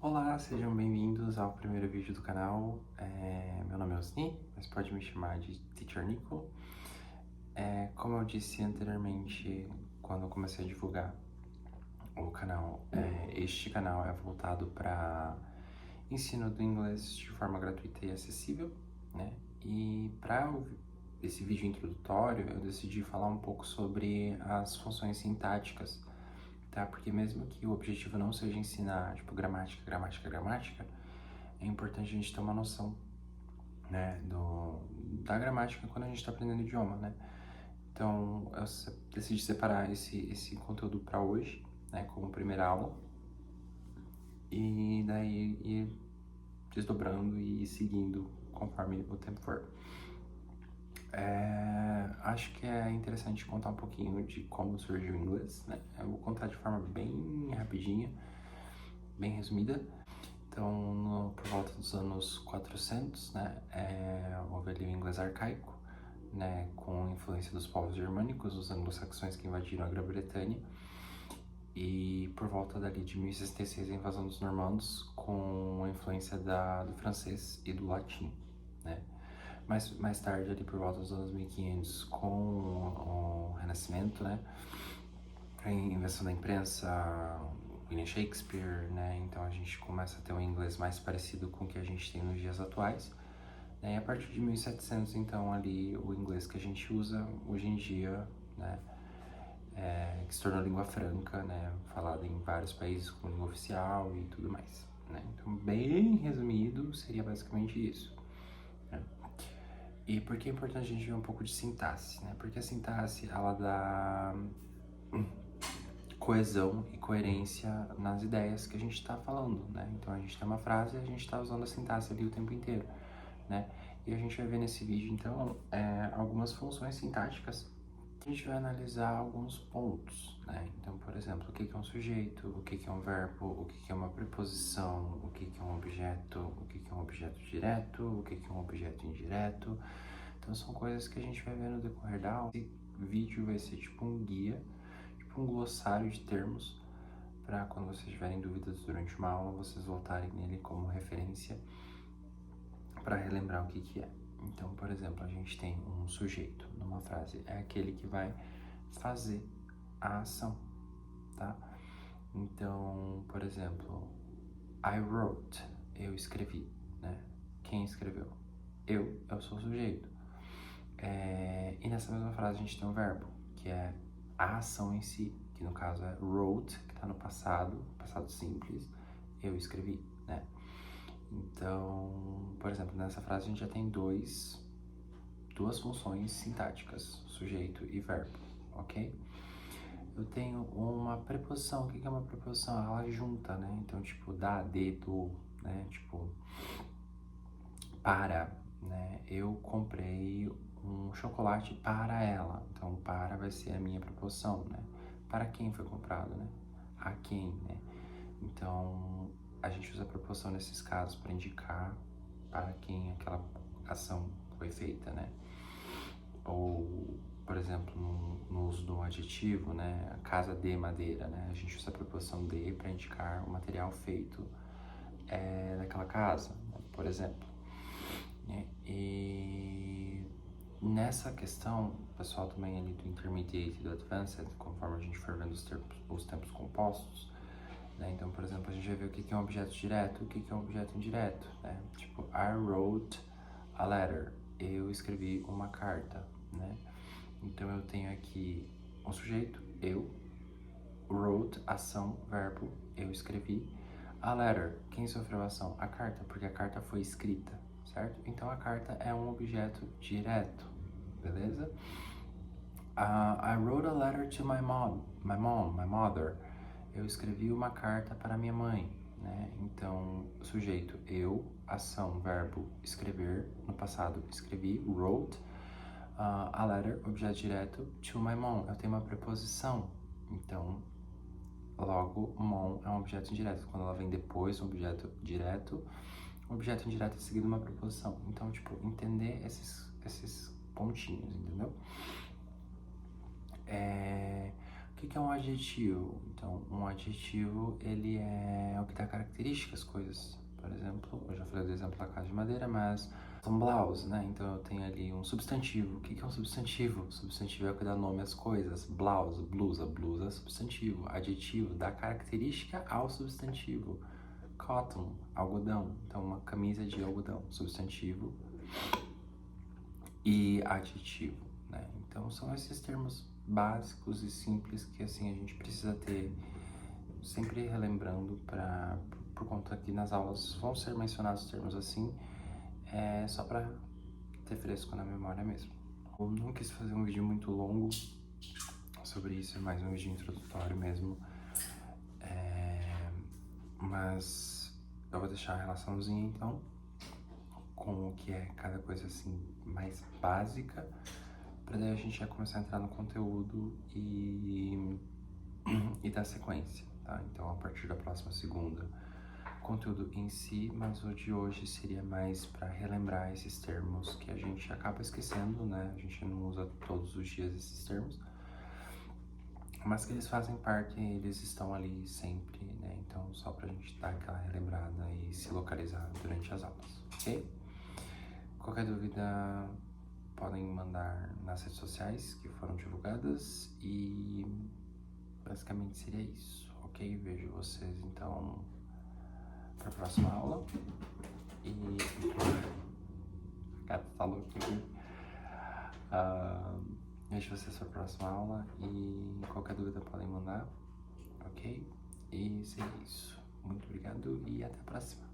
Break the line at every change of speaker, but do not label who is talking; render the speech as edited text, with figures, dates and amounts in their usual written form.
Olá, sejam bem-vindos ao primeiro vídeo do canal. Meu nome é Osni, mas pode me chamar de Teacher Nico. Como eu disse anteriormente, quando eu comecei a divulgar o canal, este canal é voltado para ensino do inglês de forma gratuita e acessível, né? E para esse vídeo introdutório, eu decidi falar um pouco sobre as funções sintáticas, tá? Porque mesmo que o objetivo não seja ensinar, tipo, gramática, é importante a gente ter uma noção, né, da gramática quando a gente está aprendendo idioma, né? Então, eu decidi separar esse conteúdo para hoje, né, como primeira aula, e daí ir desdobrando e seguindo conforme o tempo for. Acho que é interessante contar um pouquinho de como surgiu o inglês, né? Eu vou contar de forma bem rapidinha, bem resumida. Então, por volta dos anos 400, né, houve ali o inglês arcaico, né, com influência dos povos germânicos, os anglo-saxões que invadiram a Grã-Bretanha, e por volta dali de 1066 a invasão dos normandos, com a influência do francês e do latim, né. Mais tarde, ali por volta dos anos 1500, com o Renascimento, né, a invenção da imprensa, William Shakespeare, né? Então a gente começa a ter um inglês mais parecido com o que a gente tem nos dias atuais, né? E a partir de 1700, então, ali, o inglês que a gente usa hoje em dia, né? Que se tornou língua franca, né? Falada em vários países como língua oficial e tudo mais, né? Então, bem resumido, seria basicamente isso, né? E por que é importante a gente ver um pouco de sintaxe, né? Porque a sintaxe, ela dá coesão e coerência nas ideias que a gente está falando, né? Então a gente tem uma frase e a gente está usando a sintaxe ali o tempo inteiro, né? E a gente vai ver nesse vídeo, então, algumas funções sintáticas. A gente vai analisar alguns pontos, né? Então, por exemplo, o que é um sujeito, o que é um verbo, o que é uma preposição, o que é um objeto, o que é um objeto direto, o que é um objeto indireto. Então, são coisas que a gente vai ver no decorrer da aula. Esse vídeo vai ser tipo um guia, um glossário de termos, para quando vocês tiverem dúvidas durante uma aula, vocês voltarem nele como referência para relembrar o que é. Então, por exemplo, a gente tem um sujeito numa frase, é aquele que vai fazer a ação, tá? Então, por exemplo, I wrote, eu escrevi, né? Quem escreveu? Eu sou o sujeito. E nessa mesma frase a gente tem um verbo, que é a ação em si, que no caso é wrote, que está no passado simples, eu escrevi, né? Então, por exemplo, nessa frase a gente já tem duas funções sintáticas, sujeito e verbo, ok? Eu tenho uma preposição. O que é uma preposição? Ela junta, né? Então, tipo, da, de, do, né? Tipo, para, né? Eu comprei um chocolate para ela. Então, para vai ser a minha preposição, né? Para quem foi comprado, né? A quem, né? Então, a gente usa a preposição nesses casos para indicar para quem aquela ação foi feita, né? Ou, por exemplo, no uso do adjetivo, né? A casa de madeira, né? A gente usa a preposição de para indicar o material feito daquela casa, né? Por exemplo. E nessa questão, o pessoal também ali do Intermediate e do Advanced, conforme a gente for vendo os tempos compostos, né? Então, por exemplo, a gente vai ver o que é um objeto direto, o que é um objeto indireto, né? Tipo, I wrote a letter, eu escrevi uma carta, né? Então, eu tenho aqui um sujeito, eu, wrote, ação, verbo, eu escrevi, a letter, quem sofreu a ação? A carta, porque a carta foi escrita, certo? Então, a carta é um objeto direto, beleza? I wrote a letter to my mother. Eu escrevi uma carta para minha mãe, né? Então, sujeito, eu, ação, verbo, escrever, no passado, escrevi, wrote, a letter, objeto direto, to my mom. Eu tenho uma preposição, então, logo, mom é um objeto indireto. Quando ela vem depois um objeto direto, um objeto indireto é seguido de uma preposição. Então, tipo, entender esses pontinhos, entendeu? que é um adjetivo? Então, um adjetivo, ele é o que dá características às coisas. Por exemplo, eu já falei do exemplo da casa de madeira, mas são blouse, né? Então eu tenho ali um substantivo. O que é um substantivo? Substantivo é o que dá nome às coisas. Blouse, blusa, blusa é substantivo. Adjetivo dá característica ao substantivo. Cotton, algodão. Então, uma camisa de algodão, substantivo e adjetivo, né? Então, são esses termos básicos e simples que, assim, a gente precisa ter sempre relembrando por conta que nas aulas vão ser mencionados termos assim, só para ter fresco na memória mesmo. Eu não quis fazer um vídeo muito longo sobre isso, é mais um vídeo introdutório mesmo, mas eu vou deixar a relaçãozinha então com o que é cada coisa assim mais básica, para daí a gente já começar a entrar no conteúdo e dar sequência, tá? Então a partir da próxima segunda, conteúdo em si, mas o de hoje seria mais para relembrar esses termos que a gente acaba esquecendo, né? A gente não usa todos os dias esses termos, mas que eles fazem parte, eles estão ali sempre, né? Então, só pra gente dar aquela relembrada e se localizar durante as aulas, ok? Qualquer dúvida, podem mandar nas redes sociais que foram divulgadas e basicamente seria isso, ok? Vejo vocês então para a próxima aula e cara, tá louco aqui. Vejo vocês para a próxima aula e qualquer dúvida podem mandar, ok? E seria isso. Muito obrigado e até a próxima.